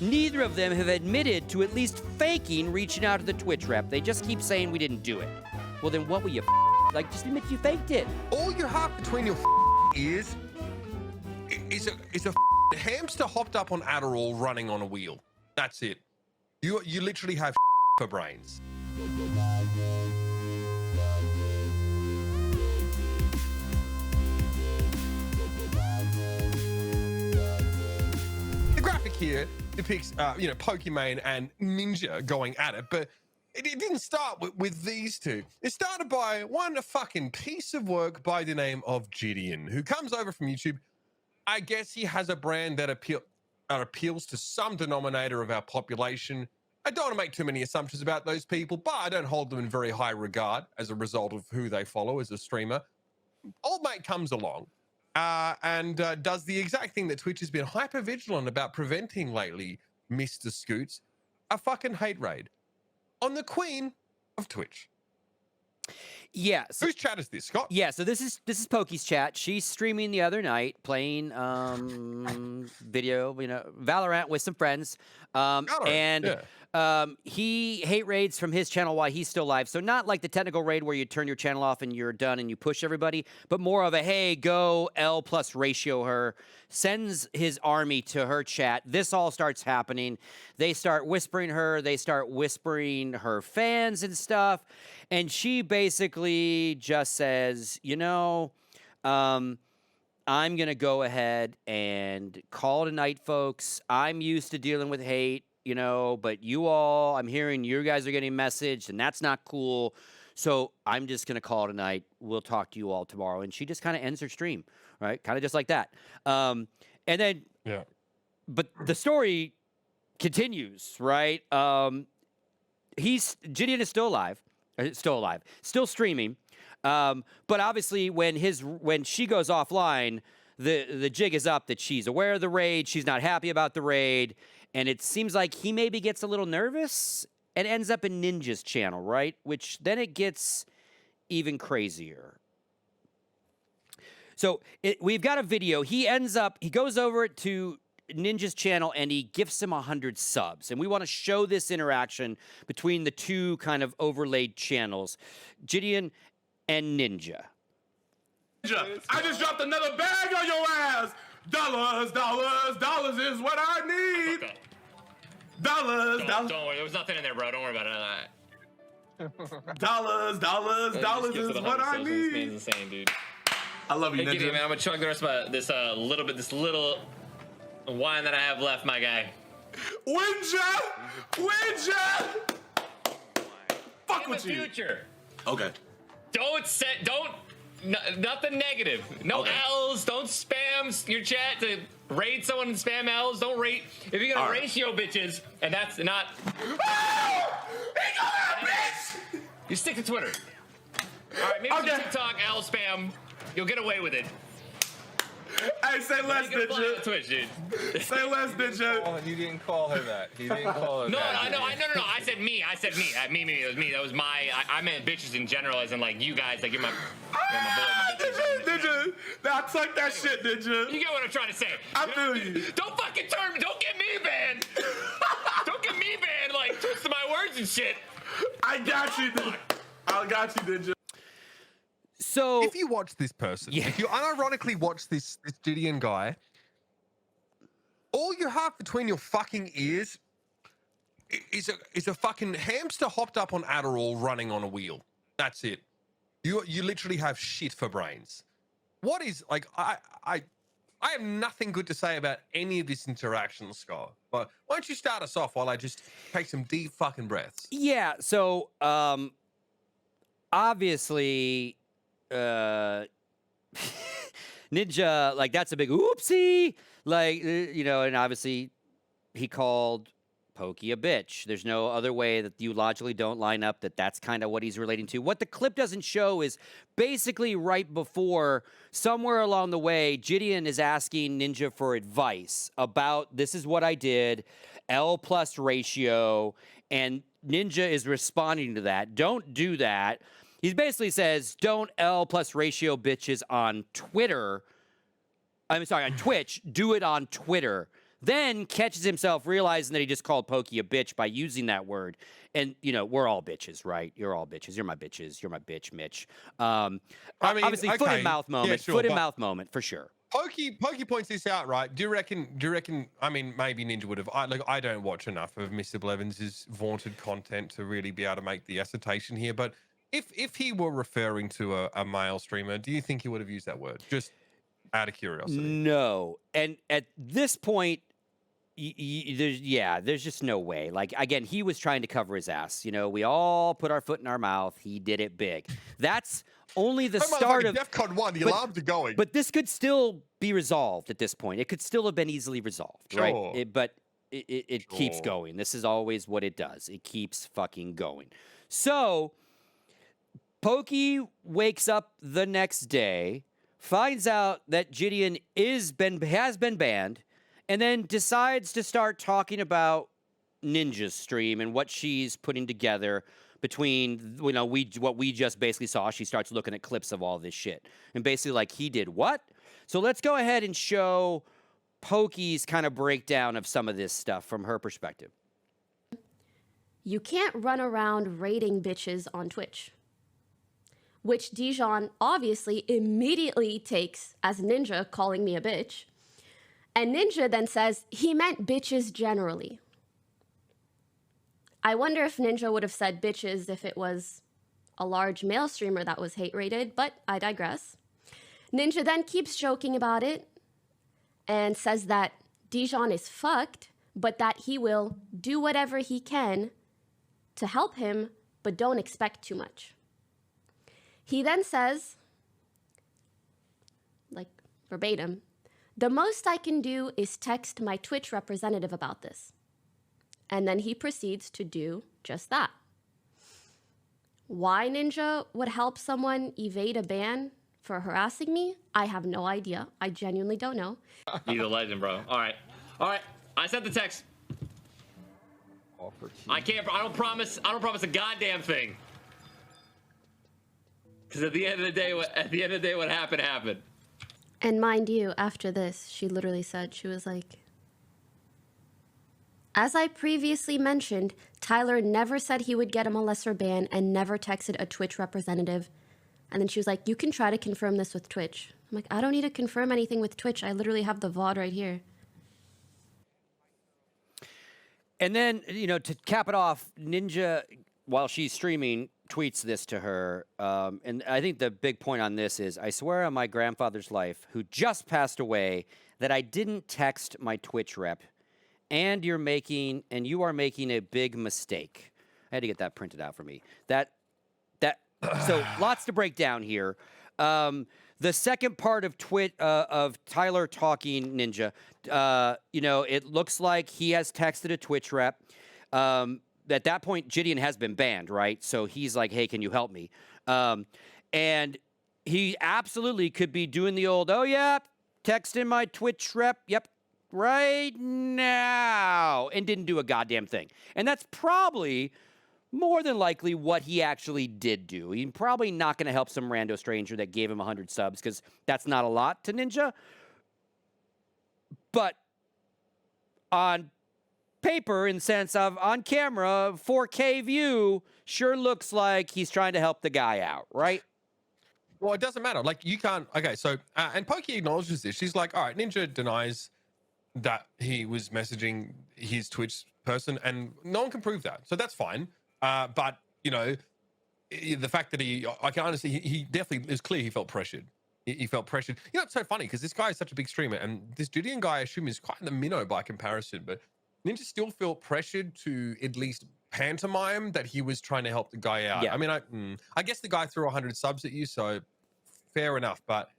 neither of them have admitted to at least faking reaching out to the Twitch rep. They just keep saying we didn't do it. Well, then what were you like? Just admit you faked it. All you have between your ears is a hamster hopped up on Adderall running on a wheel. That's it. You literally have for brains. The graphic here depicts, Pokimane and Ninja going at it, but it didn't start with these two. It started by one fucking piece of work by the name of Jidion, who comes over from YouTube. I guess he has a brand that appeals to some denominator of our population. I don't want to make too many assumptions about those people, but I don't hold them in very high regard as a result of who they follow as a streamer. Old mate comes along and does the exact thing that Twitch has been hyper vigilant about preventing lately, Mr. Scoots, a fucking hate raid on the queen of Twitch. Yeah. Whose chat is this, Scott? Yeah, so this is Pokey's chat. She's streaming the other night, playing video, Valorant with some friends. He hate raids from his channel while he's still live. So not like the technical raid where you turn your channel off and you're done and you push everybody, but more of a, hey, go L plus ratio her, sends his army to her chat. This all starts happening. They start whispering her. They start whispering her fans and stuff. And she basically just says, I'm going to go ahead and call it a night, folks. I'm used to dealing with hate. But I'm hearing you guys are getting messaged, and that's not cool. So I'm just going to call it a night. We'll talk to you all tomorrow. And she just kind of ends her stream, right? Kind of just like that. And then, yeah. But the story continues, right? Jidion is still alive, still streaming. But obviously, when she goes offline, the jig is up that she's aware of the raid. She's not happy about the raid. And it seems like he maybe gets a little nervous and ends up in Ninja's channel, right? Which then it gets even crazier. So we've got a video. He goes over to Ninja's channel and he gifts him 100 subs. And we want to show this interaction between the two kind of overlaid channels, Jidion and Ninja. I just dropped another bag on your ass. Dollars, dollars, dollars is what I need. Okay. Dollars, dollars. Don't worry, there was nothing in there, bro. Don't worry about it. Dollars, dollars, dollars is what I This need. man's insane, dude. I love you, Hey, Gideon, Ninja. man, I'm gonna chug the rest of this little wine that I have left, my guy. Winja! Fuck In with the you. future, Okay. nothing negative. No Okay. L's. Don't spam your chat to raid someone and spam L's. Don't rate. If you're gonna All right. ratio bitches, and that's not. Bitch! You stick to Twitter. All right, maybe some Okay. TikTok L spam. You'll get away with it. Hey, say less, You can apply on Ninja. Twitch, dude. Say less, Ninja. Oh, you didn't call her that. He didn't call her No, that. no. I said me. It was me. That was my. I meant bitches in general, as in like you guys. Like you're my boy. My bitches. Ninja. Now tuck that shit, Ninja. You get what I'm trying to say. I feel you. Don't fucking turn me. Don't get me banned. Don't get me banned. Like twisting my words and shit. I got you, Ninja. I got you, Ninja. So if you watch this person, if you unironically watch this Jidion guy, all you have between your fucking ears is a fucking hamster hopped up on Adderall running on a wheel. That's it. You literally have shit for brains. What is like I have nothing good to say about any of this interaction, Scott. But why don't you start us off while I just take some deep fucking breaths? yeah, so obviously Ninja, like that's a big oopsie, like and obviously he called Pokey a bitch. There's no other way that you logically don't line up that's kind of what he's relating to. What the clip doesn't show is basically right before, somewhere along the way, Jidion is asking Ninja for advice about this is what I did, L plus ratio, and Ninja is responding to that. Don't do that. He basically says, don't L plus ratio bitches on Twitter. I'm sorry, on Twitch. Do it on Twitter. then catches himself realizing that he just called Pokey a bitch by using that word. And, you know, we're all bitches, right? You're all bitches. You're my bitches. You're my bitch, Mitch. I mean, Obviously, foot okay, in mouth moment. yeah, sure, foot in but- mouth moment for sure. Pokey points this out, right? Do you reckon? I mean, maybe Ninja would have. I don't watch enough of Mr. Blevins' vaunted content to really be able to make the assertion here. But if he were referring to a male streamer, do you think he would have used that word? Just out of curiosity. No. And at this point, there's just no way. Like, again, he was trying to cover his ass. You know, we all put our foot in our mouth. He did it big. That's only the start of DEFCON 1. The alarms are going. But this could still be resolved at this point. It could still have been easily resolved, Sure. right? But it keeps going. This is always what it does. It keeps fucking going. So Pokey wakes up the next day, finds out that Jidion has been banned, and then decides to start talking about Ninja's stream and what she's putting together between, you know, what we just basically saw. She starts looking at clips of all this shit. And basically like, he did what? So let's go ahead and show Pokey's kind of breakdown of some of this stuff from her perspective. You can't run around raiding bitches on Twitch. Which Jidion obviously immediately takes as Ninja calling me a bitch. And Ninja then says he meant bitches generally. I wonder if Ninja would have said bitches if it was a large male streamer that was hate rated, but I digress. Ninja then keeps joking about it and says that Jidion is fucked, but that he will do whatever he can to help him, but don't expect too much. He then says, like verbatim, the most I can do is text my Twitch representative about this. And then he proceeds to do just that. Why Ninja would help someone evade a ban for harassing me, I have no idea. I genuinely don't know. He's a legend, bro. All right. I sent the text. I don't promise a goddamn thing. Because at the end of the day, what happened happened. And mind you, after this, she literally said, she was like, as I previously mentioned, Tyler never said he would get him a lesser ban and never texted a Twitch representative. And then she was like, you can try to confirm this with Twitch. I'm like, I don't need to confirm anything with Twitch. I literally have the VOD right here. And then, you know, to cap it off, Ninja, while she's streaming, tweets this to her. And I think the big point on this is, I swear on my grandfather's life, who just passed away, that I didn't text my Twitch rep. And you are making a big mistake. I had to get that printed out for me. So lots to break down here. The second part of Tyler talking Ninja, you know, it looks like he has texted a Twitch rep. At that point, Jidion has been banned, right? So he's like, hey, can you help me? And he absolutely could be doing the old, oh yeah, texting my Twitch rep, yep, right now, and didn't do a goddamn thing. And that's probably more than likely what he actually did do. He's probably not going to help some rando stranger that gave him 100 subs, because that's not a lot to Ninja. But on paper, in the sense of on camera, 4K view, sure looks like he's trying to help the guy out, right? Well, it doesn't matter. Like, you can't. Okay, so and Pokey acknowledges this. She's like, all right, Ninja denies that he was messaging his Twitch person, and no one can prove that, so that's fine. But you know, the fact that I can honestly, he definitely is clear he felt pressured. He felt pressured. You know, it's so funny because this guy is such a big streamer, and this Jidion guy, I assume, is quite the minnow by comparison. But Ninja still felt pressured to at least pantomime that he was trying to help the guy out. Yeah. I mean, I guess the guy threw 100 subs at you, so fair enough. But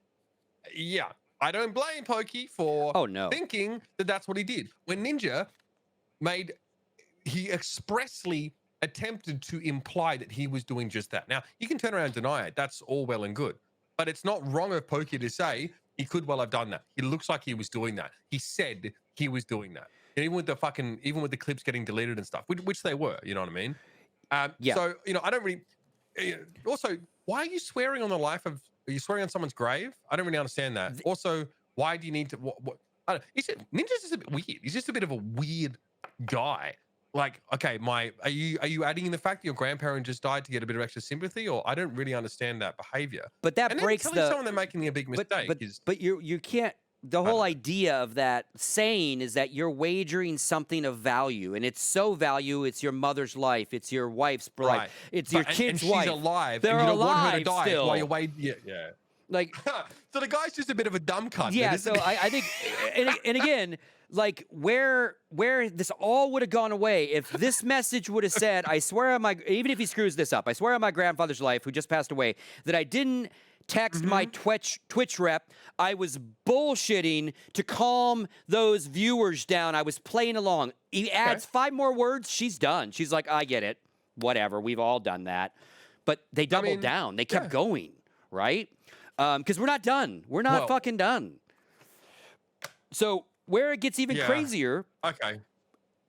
yeah, I don't blame Pokey for thinking that that's what he did. When Ninja he expressly attempted to imply that he was doing just that. Now, you can turn around and deny it. That's all well and good. But it's not wrong of Pokey to say he could well have done that. It looks like he was doing that. He said he was doing that. And even with the clips getting deleted and stuff, which they were, you know what I mean? Yeah. So, you know, I don't really... Also, why are you swearing on the life of... Are you swearing on someone's grave? I don't really understand that. Also, why do you need to... Ninja's just a bit weird. He's just a bit of a weird guy. Like, okay, are you adding in the fact that your grandparent just died to get a bit of extra sympathy, or I don't really understand that behavior. But that And breaks then telling the. someone they're making a big mistake is. But you can't. The whole idea of that saying is that you're wagering something of value, and it's so value. It's your mother's life. It's your wife's life. It's your kid's and wife. She's alive. They're and you don't alive want her to die still. while you're waiting. Yeah. Like, so the guy's just a bit of a dumb cunt. yeah. then, So isn't he? I think, and again, like where this all would have gone away if this message would have said, "I swear on my," even if he screws this up, "I swear on my grandfather's life, who just passed away, that I didn't text my Twitch rep. I was bullshitting to calm those viewers down. I was playing along." He adds 5 more words. She's done. She's like, "I get it. Whatever. We've all done that." But they doubled down. They kept going, right? Because we're not done. We're not fucking done. So where it gets even crazier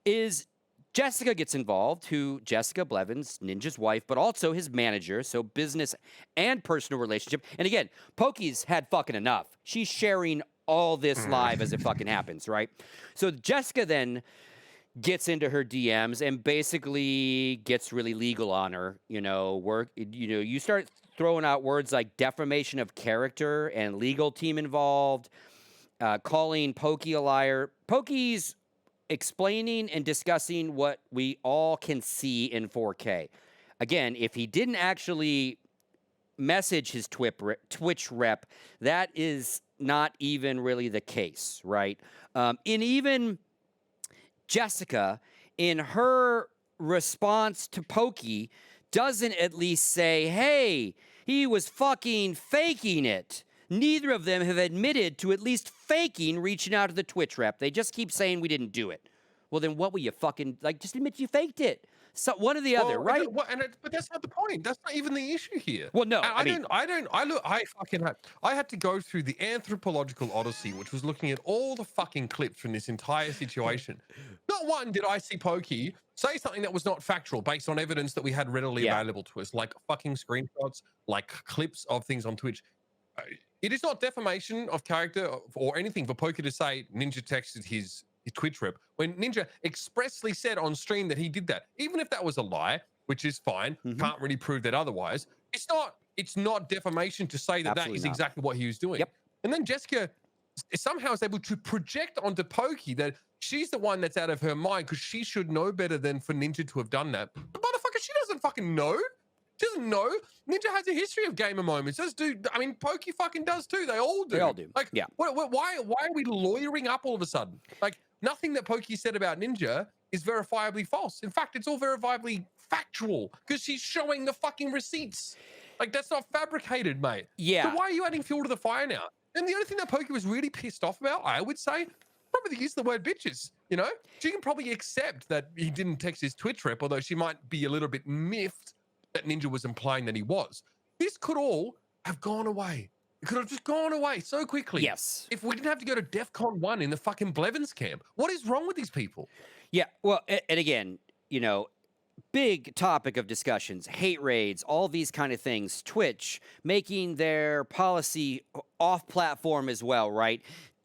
is Jessica gets involved, Jessica Blevins, Ninja's wife, but also his manager, so business and personal relationship. And again, Pokey's had fucking enough. She's sharing all this live as it fucking happens, right? So Jessica then gets into her DMs and basically gets really legal on her. You start throwing out words like defamation of character and legal team involved, calling Pokey a liar. Pokey's explaining and discussing what we all can see in 4K. Again, if he didn't actually message his Twitch rep, that is not even really the case, right? And even Jessica, in her response to Pokey, doesn't at least say, "Hey, he was fucking faking it." Neither of them have admitted to at least faking reaching out to the Twitch rep. They just keep saying we didn't do it. Well, then what were you fucking, just admit you faked it. So one or the other, right? But that's not the point. That's not even the issue here. Well, no, I had to go through the anthropological odyssey, which was looking at all the fucking clips from this entire situation. Not one did I see Pokey say something that was not factual based on evidence that we had readily available to us, like fucking screenshots, like clips of things on Twitch. It is not defamation of character or anything for Pokey to say Ninja texted his Twitch rep when Ninja expressly said on stream that he did that. Even if that was a lie, which is fine, can't really prove that otherwise. It's not defamation to say that Absolutely that is not. exactly what he was doing. Yep. And then Jessica somehow is able to project onto Pokey that she's the one that's out of her mind because she should know better than for Ninja to have done that. But motherfucker, she doesn't fucking know. She doesn't know. Ninja has a history of gamer moments. Pokey fucking does too. They all do. They all do. Like, yeah. Why are we lawyering up all of a sudden? Like, nothing that Pokey said about Ninja is verifiably false. In fact, it's all verifiably factual because she's showing the fucking receipts. Like, that's not fabricated, mate. Yeah. So why are you adding fuel to the fire now? And the only thing that Pokey was really pissed off about, I would say, probably use the word bitches. She can probably accept that he didn't text his Twitch rep, although she might be a little bit miffed that Ninja was implying that he was. This could all have gone away. It could have just gone away so quickly. Yes. If we didn't have to go to DEFCON 1 in the fucking Blevins camp. What is wrong with these people? Yeah. Well, and again, big topic of discussions, hate raids, all these kind of things. Twitch making their policy off platform as well, right?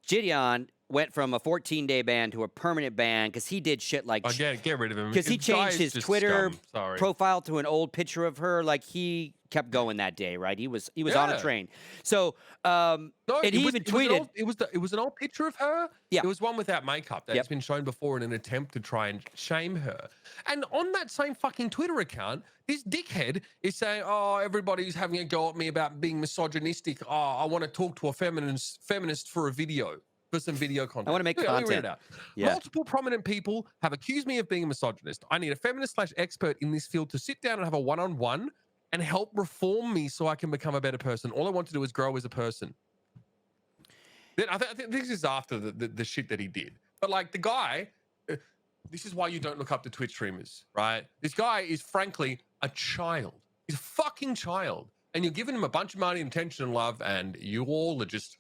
Jidion went from a 14-day ban to a permanent ban because he did shit like... Get rid of him. Because he changed his Twitter Sorry. profile to an old picture of her. Like, he kept going that day, right? He was on a train. So, and he even tweeted... It was an old picture of her. Yeah. It was one without makeup that's been shown before in an attempt to try and shame her. And on that same fucking Twitter account, this dickhead is saying, "Oh, everybody's having a go at me about being misogynistic. Oh, I want to talk to a feminist for a video." For some video content. I want to make Let me read content. it out. Yeah. Multiple prominent people have accused me of being a misogynist. I need a feminist/expert in this field to sit down and have a one-on-one and help reform me so I can become a better person. All I want to do is grow as a person. Then I think this is after the shit that he did. But like the guy, this is why you don't look up to Twitch streamers, right? This guy is frankly a child. He's a fucking child. And you're giving him a bunch of money and attention and love, and you're all just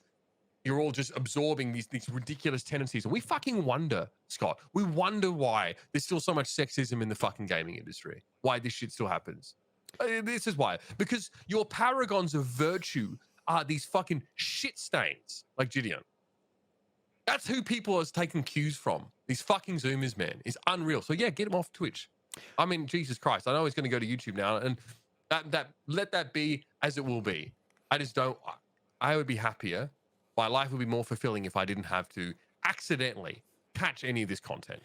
absorbing these ridiculous tendencies. And we fucking wonder, Scott, we wonder why there's still so much sexism in the fucking gaming industry. Why this shit still happens. This is why. Because your paragons of virtue are these fucking shit stains like Jidion. That's who people are taking cues from. These fucking Zoomers, man. It's unreal. So yeah, get him off Twitch. I mean, Jesus Christ. I know he's going to go to YouTube now, and let that be as it will be. I just don't. I would be happier. My life would be more fulfilling if I didn't have to accidentally catch any of this content.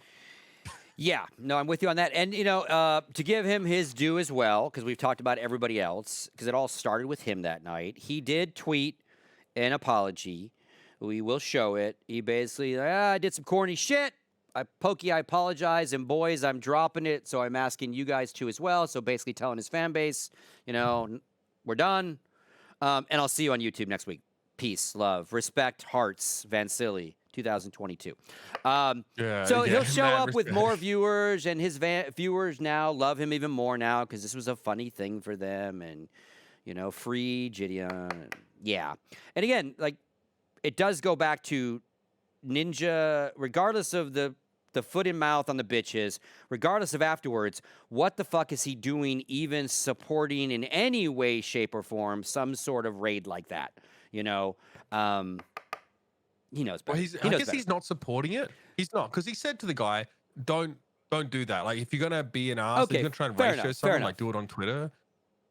Yeah, no, I'm with you on that. And, to give him his due as well, because we've talked about everybody else, because it all started with him that night. He did tweet an apology. We will show it. He basically, I did some corny shit. Pokey, I apologize. And boys, I'm dropping it. So I'm asking you guys to as well. So basically telling his fan base, we're done. And I'll see you on YouTube next week. Peace, love, respect, hearts, Vansili, 2022. So he'll show up with more viewers, and his viewers now love him even more now because this was a funny thing for them, and free Jidion. Yeah, and again, like it does go back to Ninja, regardless of the foot in mouth on the bitches, regardless of afterwards, what the fuck is he doing, even supporting in any way, shape, or form some sort of raid like that? He knows better. Well, I guess he's not supporting it. He's not, because he said to the guy, "Don't do that. Like, if you're gonna be an ass, if you're gonna try and ratio someone, like do it on Twitter."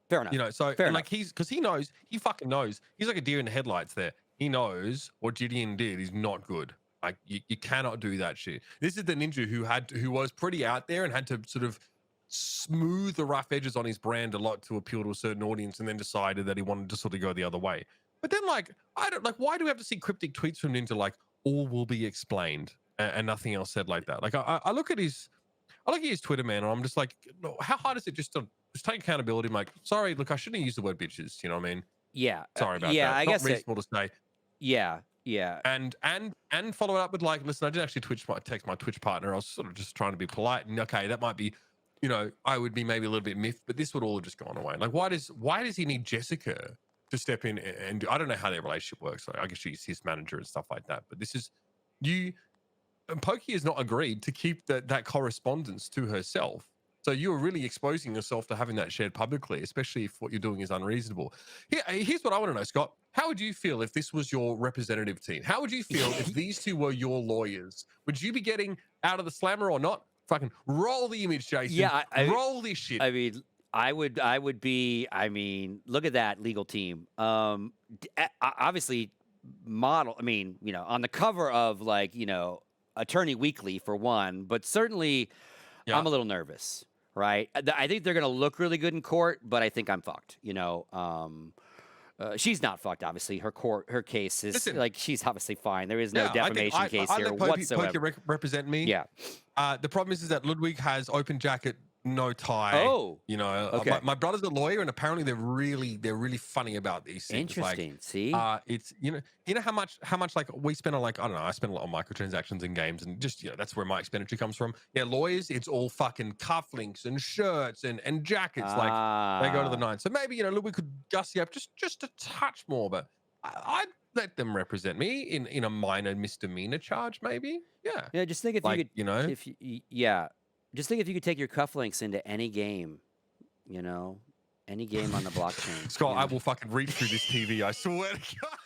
Fair enough. So like because he knows, he fucking knows. He's like a deer in the headlights there. He knows what Jidion did is not good. Like you cannot do that shit. This is the ninja who was pretty out there and had to sort of smooth the rough edges on his brand a lot to appeal to a certain audience, and then decided that he wanted to sort of go the other way. But then, like, I don't like. Why do we have to see cryptic tweets from Ninja like all will be explained and nothing else said like that? Like, I look at his Twitter, man, and I'm just like, no, how hard is it just to take accountability? I'm like, sorry, look, I shouldn't have used the word bitches. You know what I mean? Yeah. Sorry about that. Yeah, I guess not reasonable to say. Yeah. Yeah. And follow it up with like, listen, I didn't actually text my Twitch partner. I was sort of just trying to be polite. And okay, that might be, I would be maybe a little bit miffed, but this would all have just gone away. Like, why does he need Jessica to step in and do, I don't know how their relationship works. Like, I guess she's his manager and stuff like that. But this is and Pokey has not agreed to keep that correspondence to herself. So you are really exposing yourself to having that shared publicly, especially if what you're doing is unreasonable. Here's what I want to know, Scott. How would you feel if this was your representative team? How would you feel if these two were your lawyers? Would you be getting out of the slammer or not? Fucking roll the image, Jason. Yeah, roll this shit. I mean, I would be. I mean, look at that legal team. Obviously, model. I mean, on the cover of like Attorney Weekly for one, but certainly, I'm a little nervous. Right? I think they're going to look really good in court, but I think I'm fucked. She's not fucked. Obviously, her case is she's obviously fine. There is no defamation case here whatsoever. Pokey represent me. Yeah. The problem is that Ludwig has open jacket, no tie. Oh, okay. My brother's a lawyer, and apparently they're really funny about these things. Interesting. Like, See, it's how much like we spend on like, I don't know, I spend a lot on microtransactions and games, and just that's where my expenditure comes from. Yeah, lawyers, it's all fucking cufflinks and shirts and jackets. Like they go to the nine. So maybe Ludwig could gussy up just a touch more, but I'd let them represent me in a minor misdemeanor charge, maybe. Yeah. Just think if you could, just think if you could take your cufflinks into any game, any game on the blockchain. Scott, I will fucking reach through this TV. I swear to God.